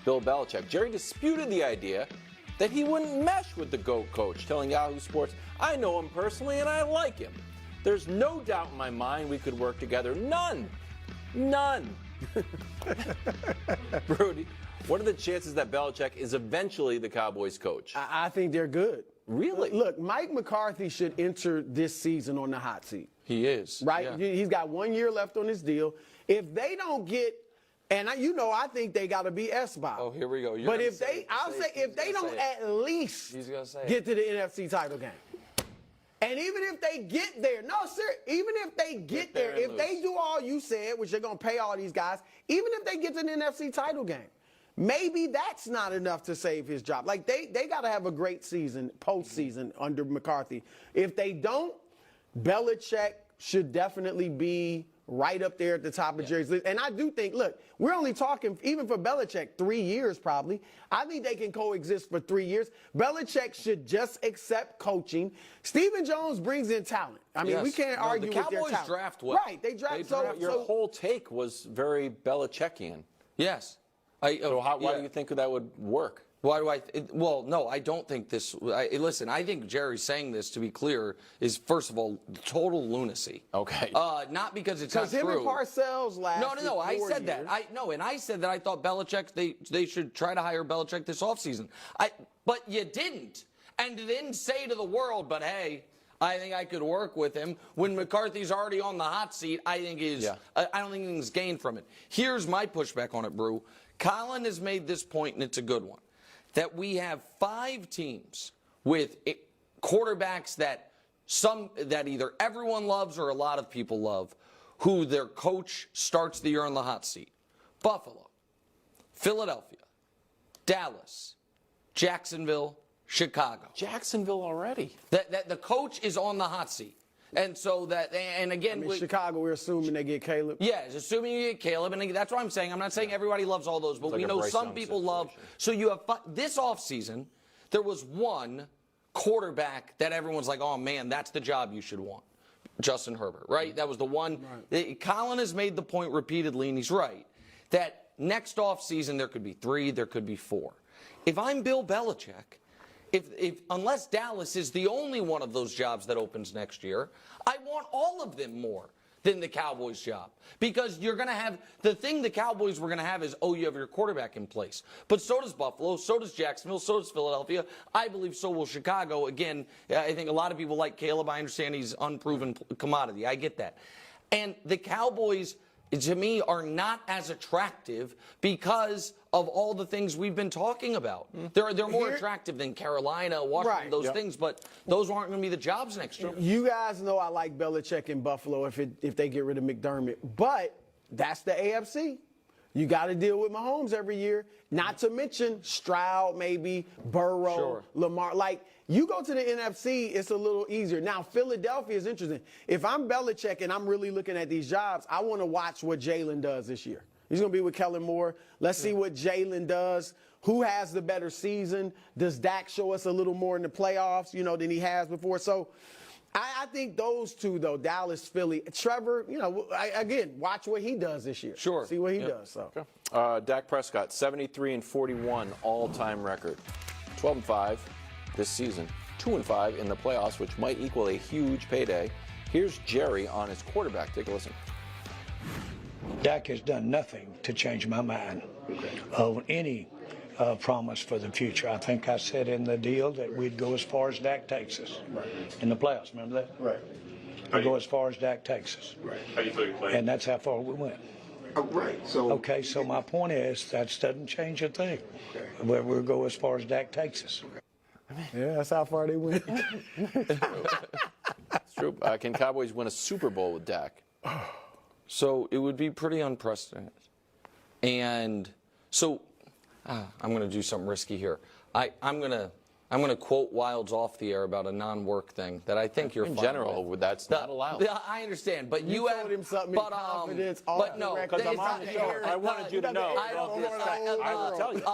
Bill Belichick. Jerry disputed the idea that he wouldn't mesh with the GOAT coach, telling Yahoo Sports, "I know him personally and I like him. There's no doubt in my mind we could work together. None. None." Brou, what are the chances that Belichick is eventually the Cowboys coach? I think they're good. Really? Look, Mike McCarthy should enter this season on the hot seat. He is. Right? Yeah. He's got 1 year left on his deal. If they don't get, and I think they got to be S-Bob. Oh, here we go. But if they don't at least get to the NFC title game. And even if they get there, no, sir, even if they get there, if they do all you said, which they're going to pay all these guys, even if they get to the NFC title game, maybe that's not enough to save his job. Like, they got to have a great season, postseason under McCarthy. If they don't, Belichick should definitely be right up there at the top of Jerry's list. And I do think, look, we're only talking, even for Belichick, 3 years probably. I think they can coexist for 3 years. Belichick should just accept coaching. Stephen Jones brings in talent. I mean, we can't argue with their talent. The Cowboys draft well. Right, they draft. Your whole take was very Belichickian. Yes. Why do you think that would work? Why do I? Well, no, I don't think this. Listen, I think Jerry saying this, to be clear, is first of all total lunacy. Okay. Not because it's not true. Because him and Parcells last. No. I said that. And I said that I thought Belichick. They should try to hire Belichick this offseason. But you didn't, and didn't say to the world. But hey, I think I could work with him when McCarthy's already on the hot seat. I think I don't think anything's gained from it. Here's my pushback on it, Brou. Colin has made this point, and it's a good one, that we have 5 teams with quarterbacks that either everyone loves or a lot of people love, who their coach starts the year on the hot seat. Buffalo, Philadelphia, Dallas, Jacksonville, Chicago. Jacksonville already. That the coach is on the hot seat. And so again, Chicago, we're assuming they get Caleb. Yeah, assuming you get Caleb, and that's what I'm saying. I'm not saying everybody loves all those, but we know some people love. So you have this offseason, there was one quarterback that everyone's like, oh man, that's the job you should want, Justin Herbert, right? That was the one. Right. Colin has made the point repeatedly, and he's right, that next offseason there could be 3, there could be 4. If I'm Bill Belichick, unless Dallas is the only one of those jobs that opens next year, I want all of them more than the Cowboys job. Because you're going to have, the thing the Cowboys were going to have is, you have your quarterback in place. But so does Buffalo, so does Jacksonville, so does Philadelphia. I believe so will Chicago. Again, I think a lot of people like Caleb. I understand he's unproven commodity. I get that. And the Cowboys, to me, are not as attractive because of all the things we've been talking about. They're more attractive than Carolina, Washington, those things, but those aren't going to be the jobs next year. You guys know I like Belichick in Buffalo if they get rid of McDermott, but that's the AFC. You got to deal with Mahomes every year, not to mention Stroud, maybe, Burrow, Lamar. Like, you go to the NFC, it's a little easier. Now, Philadelphia is interesting. If I'm Belichick and I'm really looking at these jobs, I want to watch what Jalen does this year. He's going to be with Kellen Moore. Let's see what Jalen does. Who has the better season? Does Dak show us a little more in the playoffs, than he has before? So I think those two, though, Dallas, Philly. Trevor, again, watch what he does this year. Sure. See what he does. So. Okay. Dak Prescott, 73-41 all-time record. 12-5 this season. 2-5 in the playoffs, which might equal a huge payday. Here's Jerry on his quarterback. Take a listen. Dak has done nothing to change my mind of any promise for the future. I think I said in the deal that we'd go as far as Dak takes us in the playoffs. Remember that? Right. We'll go as far as Dak takes us. Right. How do you feel you playing? And that's how far we went. Oh, right. So. Okay. So my point is that doesn't change a thing. Okay. We'll go as far as Dak takes us. Yeah, that's how far they went. It's true. Can Cowboys win a Super Bowl with Dak? So it would be pretty unprecedented. And so I'm going to do something risky here. I'm going to quote Wildes off the air about a non-work thing that I think you're in fine general with. That's not allowed. I understand, but you told him something in confidence. But no, because I'm on the show. I wanted you to know. I will tell you.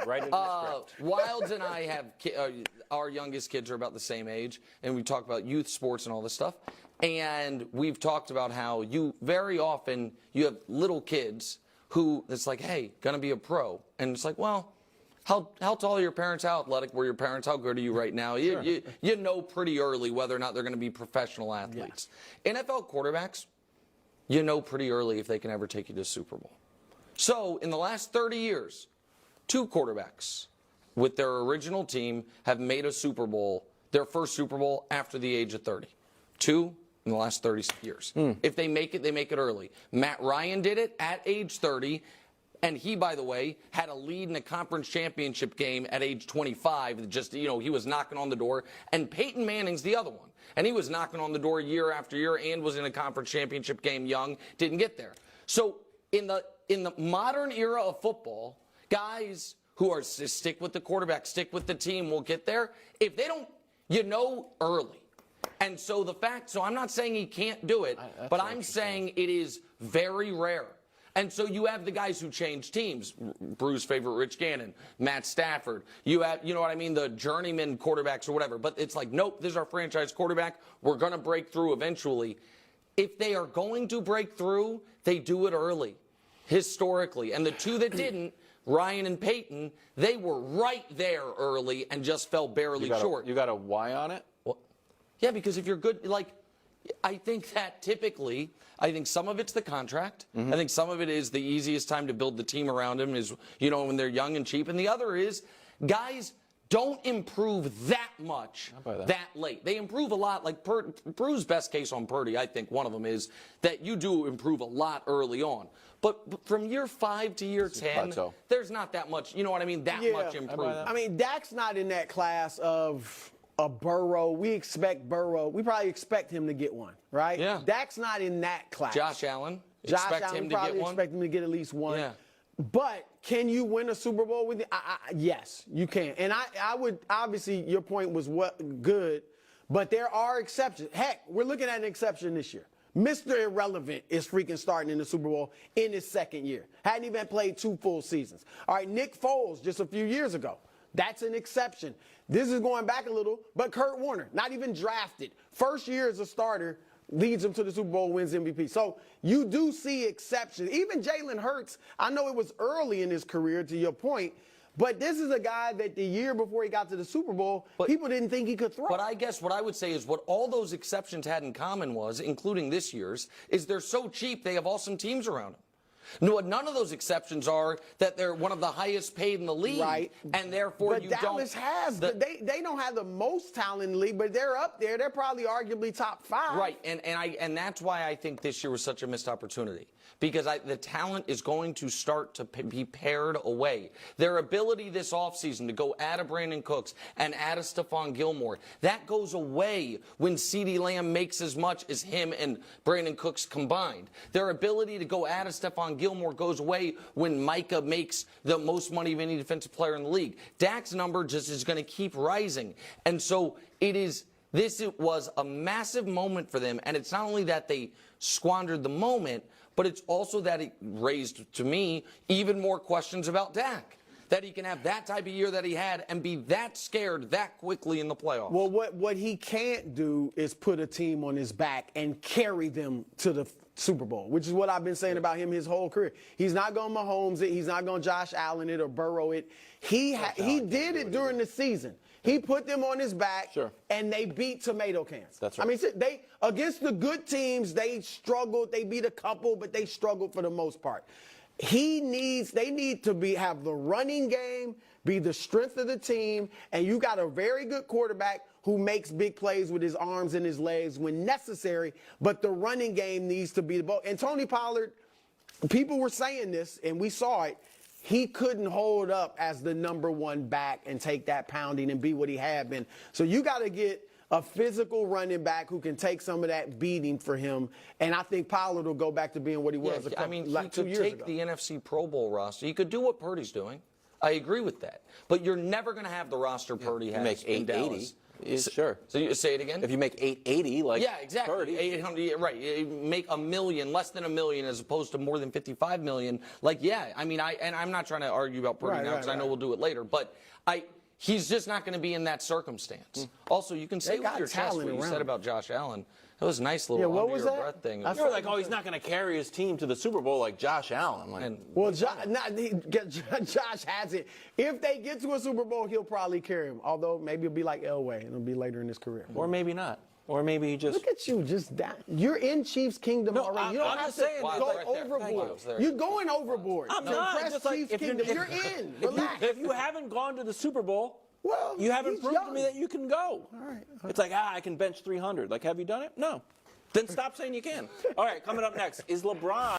Right in the script. Wildes and I have our youngest kids are about the same age, and we talk about youth sports and all this stuff. And we've talked about how very often you have little kids who it's like, hey, gonna be a pro, and it's like, well, how tall are your parents? How athletic were your parents? How good are you right now? You know pretty early whether or not they're going to be professional athletes. Yeah. NFL quarterbacks, you know pretty early if they can ever take you to the Super Bowl. So in the last 30 years, 2 quarterbacks with their original team have made a Super Bowl, their first Super Bowl after the age of 30. 2 in the last 30 years. If they make it early. Matt Ryan did it at age 30. And he, by the way, had a lead in a conference championship game at age 25. Just, he was knocking on the door. And Peyton Manning's the other one. And he was knocking on the door year after year and was in a conference championship game young, didn't get there. So in the modern era of football, guys who are stick with the quarterback, stick with the team, will get there. If they don't, early. And so I'm not saying he can't do it, but I'm saying it is very rare. And so you have the guys who change teams. Brou's favorite, Rich Gannon, Matt Stafford. You have, the journeyman quarterbacks or whatever. But it's like, nope, this is our franchise quarterback. We're going to break through eventually. If they are going to break through, they do it early, historically. And the 2 that didn't, Ryan and Peyton, they were right there early and just fell barely short. You got a why on it? Well, yeah, because if you're good, I think that typically, I think some of it's the contract. I think some of it is the easiest time to build the team around him is, when they're young and cheap. And the other is guys don't improve that much that late. They improve a lot. Like Brou's best case on Purdy, I think one of them is that you do improve a lot early on. But from year 5 to year 10, there's not that much, that much improvement. I mean, Dak's not in that class of a Burrow. We probably expect him to get one, right? Yeah. Dak's not in that class. Josh Allen, expect him to get at least one. Yeah. But can you win a Super Bowl with him? Yes, you can. And I would, obviously, your point was good, but there are exceptions. Heck, we're looking at an exception this year. Mr. Irrelevant is freaking starting in the Super Bowl in his 2nd year. Hadn't even played 2 full seasons. All right, Nick Foles just a few years ago. That's an exception. This is going back a little, but Kurt Warner, not even drafted. First year as a starter, leads him to the Super Bowl, wins MVP. So you do see exceptions. Even Jalen Hurts, I know it was early in his career, to your point, but this is a guy that the year before he got to the Super Bowl, people didn't think he could throw. But I guess what I would say is what all those exceptions had in common was, including this year's, is they're so cheap they have awesome teams around them. No, none of those exceptions are that they're one of the highest paid in the league, right? And therefore but Dallas has. They don't have the most talent in the league, but they're up there. They're probably arguably top 5. Right, and that's why I think this year was such a missed opportunity. Because the talent is going to start to be pared away. Their ability this offseason to go add a Brandon Cooks and add a Stephon Gilmore, that goes away when CeeDee Lamb makes as much as him and Brandon Cooks combined. Their ability to go add a Stephon Gilmore goes away when Micah makes the most money of any defensive player in the league. Dak's number just is going to keep rising. And so it was a massive moment for them. And it's not only that they squandered the moment, but it's also that it raised, to me, even more questions about Dak. That he can have that type of year that he had and be that scared that quickly in the playoffs. Well, what he can't do is put a team on his back and carry them to the Super Bowl, which is what I've been saying about him his whole career. He's not going to Mahomes it. He's not going to Josh Allen it or Burrow it. He did it during the season. He put them on his back, and they beat tomato cans. That's right. I mean, they against the good teams, they struggled. They beat a couple, but they struggled for the most part. They need to have the running game, be the strength of the team, and you got a very good quarterback who makes big plays with his arms and his legs when necessary, but the running game needs to be the ball. And Tony Pollard, people were saying this, and we saw it. He couldn't hold up as the number 1 back and take that pounding and be what he had been. So you got to get a physical running back who can take some of that beating for him. And I think Pollard will go back to being what he was he 2 years ago. He could take the NFC Pro Bowl roster. He could do what Purdy's doing. I agree with that. But you're never going to have the roster Purdy has make in Dallas. Sure. So you say it again? If you make 880, yeah, exactly. Purdy. 800, right. You make $1 million, less than $1 million, as opposed to more than $55 million. I'm not trying to argue about Purdy now because I know we'll do it later. But he's just not going to be in that circumstance. Also, you can say with your chest what you said about Josh Allen. That was a nice little what under was your that? breath thing. I You were like, oh, he's not going to carry his team to the Super Bowl like Josh Allen. Like, Well, Josh has it. If they get to a Super Bowl, he'll probably carry him. Although maybe it'll be like Elway, and it'll be later in his career. or maybe not. Or maybe he just. Look at you, just that. You're in Chiefs Kingdom already. You don't I'm have just to saying, go right there. overboard. Thank You're going overboard. I'm to not. impress Just like, Chiefs if you're- Kingdom. if- You're in. If you, Relax. if you haven't gone to the Super Bowl, Well, you haven't he's proved to young. me that you can go. All right. It's like, I can bench 300. Like, have you done it? No. Then stop saying you can. All right, coming up next, is LeBron.